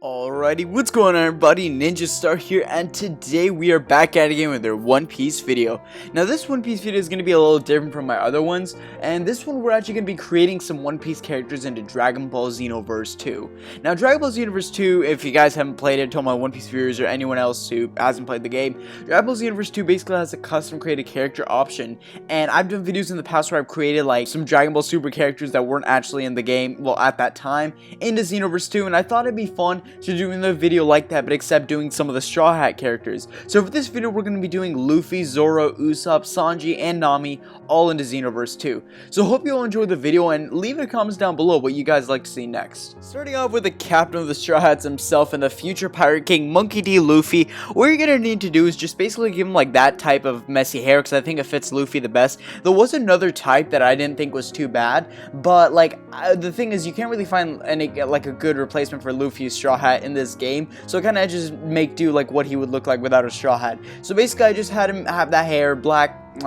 Alrighty, what's going on everybody? Ninja Star here, and today we are back at it again with their One Piece video. Now this One Piece video is going to be a little different from my other ones, and this one we're actually going to be creating some One Piece characters into Dragon Ball Xenoverse 2. Now Dragon Ball Xenoverse 2, if you guys haven't played it, told my One Piece viewers or anyone else who hasn't played the game, Dragon Ball Xenoverse 2 basically has a custom created character option, and I've done videos in the past where I've created like some Dragon Ball Super characters that weren't actually in the game, well at that time, into Xenoverse 2, and I thought it'd be fun to do another video like that, but except doing some of the Straw Hat characters. So for this video, we're going to be doing Luffy, Zoro, Usopp, Sanji, and Nami all into Xenoverse 2. So hope you all enjoyed the video, and leave in the comments down below what you guys like to see next. Starting off with the captain of the Straw Hats himself and the future Pirate King, Monkey D. Luffy. What you're going to need to do is just basically give him like that type of messy hair, because I think it fits Luffy the best. There was another type that I didn't think was too bad, but like the thing is, you can't really find any like a good replacement for Luffy's Straw Hat in this game, so it kind of just make do like what he would look like without a straw hat. So basically I just had him have that hair, black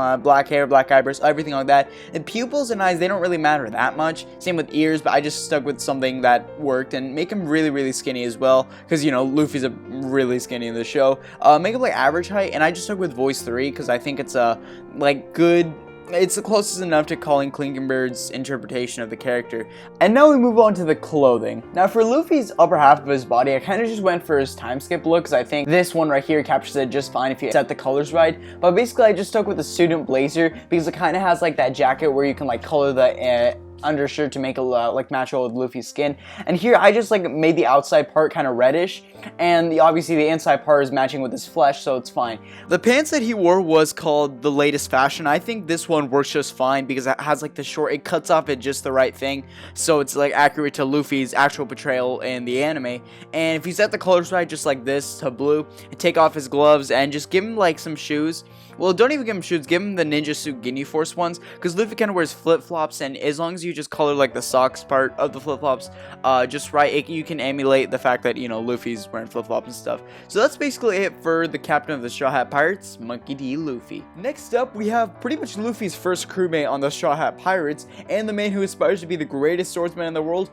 hair, black eyebrows, everything like that. And pupils and eyes, they don't really matter that much. Same with ears, but I just stuck with something that worked, and make him really skinny as well, because you know Luffy's a really skinny in the show. Make him like average height, and I just stuck with voice 3 because I think it's a like good. It's the closest enough to Colin Klinkenberg's interpretation of the character. And now we move on to the clothing. Now for Luffy's upper half of his body, I kind of just went for his time skip look, because I think this one right here captures it just fine if you set the colors right. But basically I just stuck with the student blazer, because it kind of has like that jacket where you can like color the undershirt to make it like match well with Luffy's skin. And here I just like made the outside part kind of reddish, and obviously the inside part is matching with his flesh, so it's fine. The pants that he wore was called the latest fashion. I think this one works just fine because it has like the short, it cuts off at just the right thing, so it's like accurate to Luffy's actual portrayal in the anime. And if you set the colors right, just like this to blue, and take off his gloves and just give him like some shoes. Well, don't even give him shoes, give him the Ninja Suit Guinea Force ones, because Luffy kind of wears flip-flops, and as long as you just color like the socks part of the flip-flops just right, you can emulate the fact that, you know, Luffy's wearing flip-flops and stuff. So that's basically it for the captain of the Straw Hat Pirates, Monkey D. Luffy. Next up, we have pretty much Luffy's first crewmate on the Straw Hat Pirates, and the man who aspires to be the greatest swordsman in the world,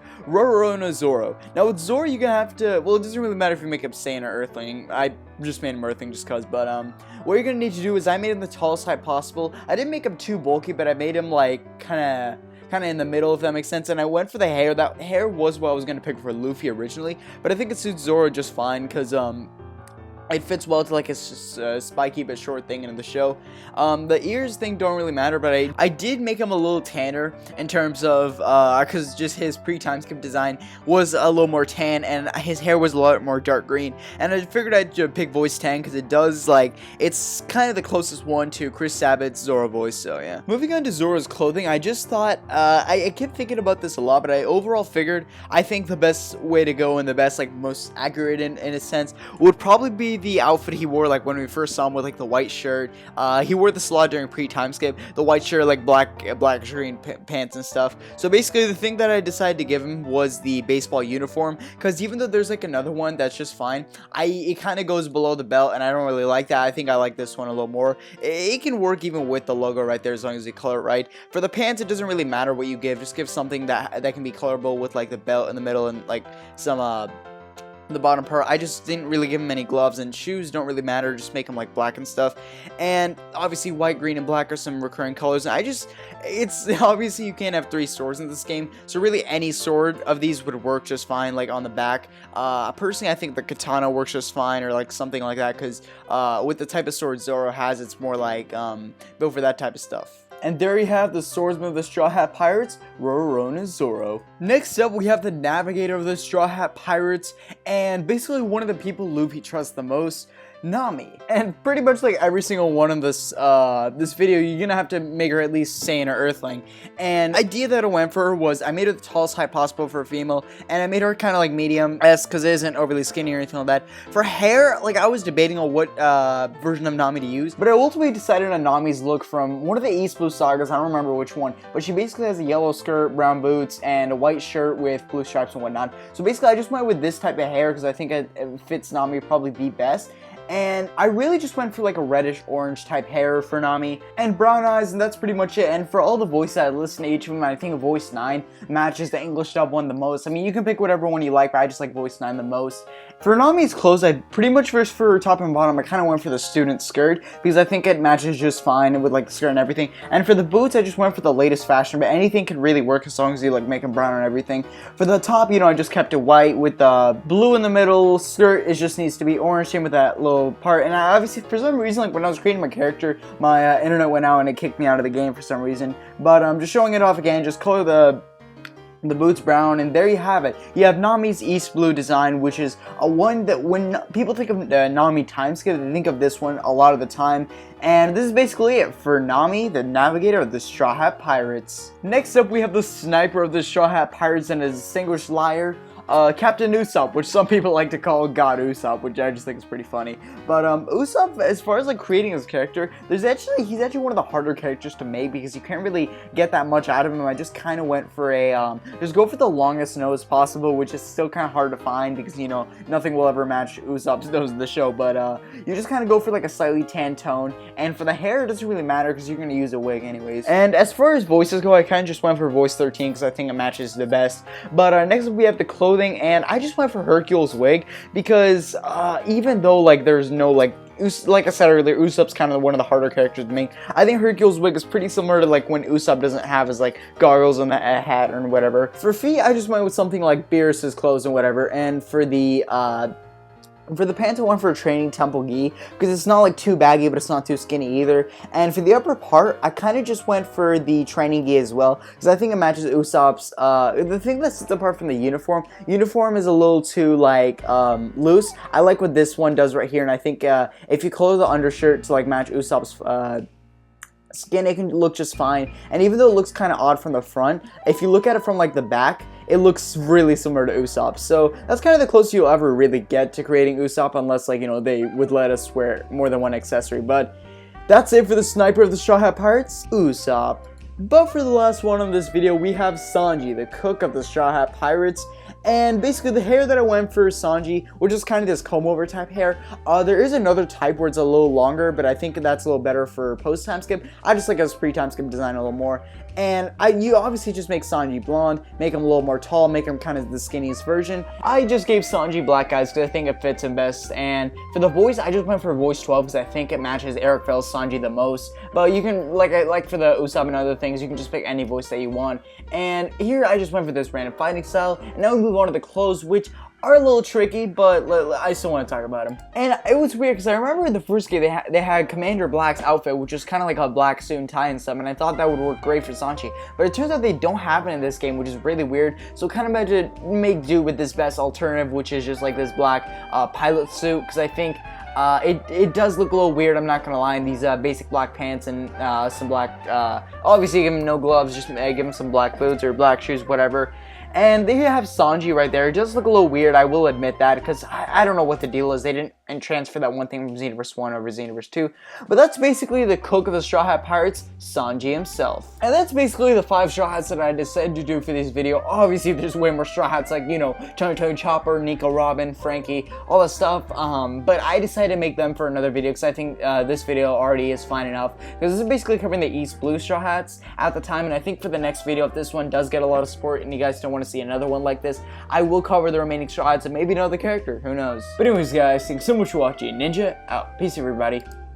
Zoro. Now with Zoro, you're gonna have to, well, it doesn't really matter if you make him Saiyan or Earthling. I just made him Earthling just cause, but what you're gonna need to do is I made him the tallest height possible. I didn't make him too bulky, but I made him like kind of in the middle, if that makes sense. And I went for the hair. That hair was what I was gonna pick for Luffy originally, but I think it suits Zoro just fine because it fits well to like a spiky but short thing in the show. The ears thing don't really matter, but I did make him a little tanner in terms of because just his pre-time skip design was a little more tan, and his hair was a lot more dark green. And I figured I'd pick voice 10 because it does like, it's kind of the closest one to Chris Sabat's Zoro voice. So yeah. Moving on to Zoro's clothing, I just thought I kept thinking about this a lot, but I overall figured I think the best way to go and the best like most accurate in a sense would probably be the outfit he wore like when we first saw him with like the white shirt. He wore the slot during pre-time skip, the white shirt, like black green pants and stuff. So basically the thing that I decided to give him was the baseball uniform, because even though there's like another one that's just fine, it kind of goes below the belt, and I don't really like that. I think I like this one a little more. It can work even with the logo right there as long as you color it right. For the pants, it doesn't really matter what you give, just give something that can be colorable with like the belt in the middle and like some the bottom part. I just didn't really give him any gloves, and shoes don't really matter, just make them like black and stuff. And obviously white, green, and black are some recurring colors, and it's obviously you can't have 3 swords in this game, so really any sword of these would work just fine, like on the back. Personally I think the katana works just fine, or like something like that, because with the type of sword Zoro has, it's more like built for that type of stuff. And there you have the swordsman of the Straw Hat Pirates, Zoro. Next up, we have the navigator of the Straw Hat Pirates, and basically one of the people Luffy trusts the most, Nami. And pretty much like every single one of this video, you're gonna have to make her at least Saiyan or Earthling. And the idea that I went for her was I made her the tallest height possible for a female, and I made her kind of like medium-esque because it isn't overly skinny or anything like that. For hair, like I was debating on what version of Nami to use, but I ultimately decided on Nami's look from one of the East Blue sagas. I don't remember which one, but she basically has a yellow skirt, brown boots, and a white shirt with blue stripes and whatnot. So basically I just went with this type of hair because I think it fits Nami probably the best. And I really just went for like a reddish orange type hair for Nami and brown eyes, and that's pretty much it. And for all the voices, I listened to each of them. I think voice 9 matches the English dub one the most. I mean, you can pick whatever one you like, but I just like voice 9 the most. For Nami's clothes, I pretty much for her top and bottom, I kind of went for the student skirt because I think it matches just fine with like the skirt and everything. And for the boots, I just went for the latest fashion, but anything can really work as long as you like make them brown and everything. For the top, you know, I just kept it white with the blue in the middle. Skirt, it just needs to be orange, same with that little part. And I obviously, for some reason, like when I was creating my character, my internet went out and it kicked me out of the game for some reason. But I'm just showing it off again. Just color the boots brown, and there you have it. You have Nami's East Blue design, which is a one that when people think of Nami time skip, they think of this one a lot of the time. And this is basically it for Nami, the navigator of the Straw Hat Pirates. Next up, we have the sniper of the Straw Hat Pirates and his distinguished liar, Captain Usopp, which some people like to call God Usopp, which I just think is pretty funny. But Usopp, as far as like creating his character, he's actually one of the harder characters to make because you can't really get that much out of him. I just kind of went for a just go for the longest nose possible, which is still kind of hard to find because, you know, nothing will ever match Usopp's nose in the show. But you just kind of go for like a slightly tan tone, and for the hair, it doesn't really matter because you're gonna use a wig anyways. And as far as voices go, I kind of just went for voice 13 because I think it matches the best. But next up, we have the clothing. And I just went for Hercule's wig because even though like there's no like I said earlier, Usopp's kind of one of the harder characters to make. I think Hercule's wig is pretty similar to like when Usopp doesn't have his like goggles and the hat or whatever. For feet, I just went with something like Beerus's clothes and whatever. And for the pants, I went for a training temple gi because it's not like too baggy, but it's not too skinny either. And for the upper part, I kind of just went for the training gi as well because I think it matches Usopp's. The thing that sets apart from the uniform is a little too like loose. I like what this one does right here, and I think if you color the undershirt to like match Usopp's skin, it can look just fine. And even though it looks kind of odd from the front, if you look at it from like the back, it looks really similar to Usopp. So that's kind of the closest you'll ever really get to creating Usopp, unless like, you know, they would let us wear more than one accessory. But that's it for the sniper of the Straw Hat Pirates, Usopp. But for the last one on this video, we have Sanji, the cook of the Straw Hat Pirates. And basically the hair that I went for Sanji, which is kind of this comb over type hair. There is another type where it's a little longer, but I think that's a little better for post time skip. I just like his pre time skip design a little more. And you obviously just make Sanji blonde, make him a little more tall, make him kind of the skinniest version. I just gave Sanji black eyes because I think it fits him best. And for the voice, I just went for voice 12 because I think it matches Eric Fell's Sanji the most. But you can, like for the Usopp and other things, you can just pick any voice that you want. And here I just went for this random fighting style. And now we move on to the clothes, which are a little tricky, but I still want to talk about them. And it was weird because I remember in the first game they had Commander Black's outfit, which is kind of like a black suit and tie and stuff, and I thought that would work great for Sanji. But it turns out they don't have it in this game, which is really weird. So kind of had to make do with this best alternative, which is just like this black pilot suit, because I think it does look a little weird, I'm not gonna lie, in these basic black pants and some black, obviously give him no gloves, just give him some black boots or black shoes, whatever. And there you have Sanji right there. It does look a little weird, I will admit that, because I don't know what the deal is. They didn't transfer that one thing from Xenoverse 1 over Xenoverse 2. But that's basically the cook of the Straw Hat Pirates, Sanji himself. And that's basically the 5 Straw Hats that I decided to do for this video. Obviously, there's way more Straw Hats, like, you know, Tony Chopper, Nico Robin, Frankie, all that stuff. But I decided to make them for another video, because I think this video already is fine enough. Because this is basically covering the East Blue Straw Hats at the time. And I think for the next video, if this one does get a lot of support and you guys don't want to see another one like this, I will cover the remaining Straw Hats and maybe another character, who knows. But anyways guys, thanks so much for watching. Ninja out. Peace everybody.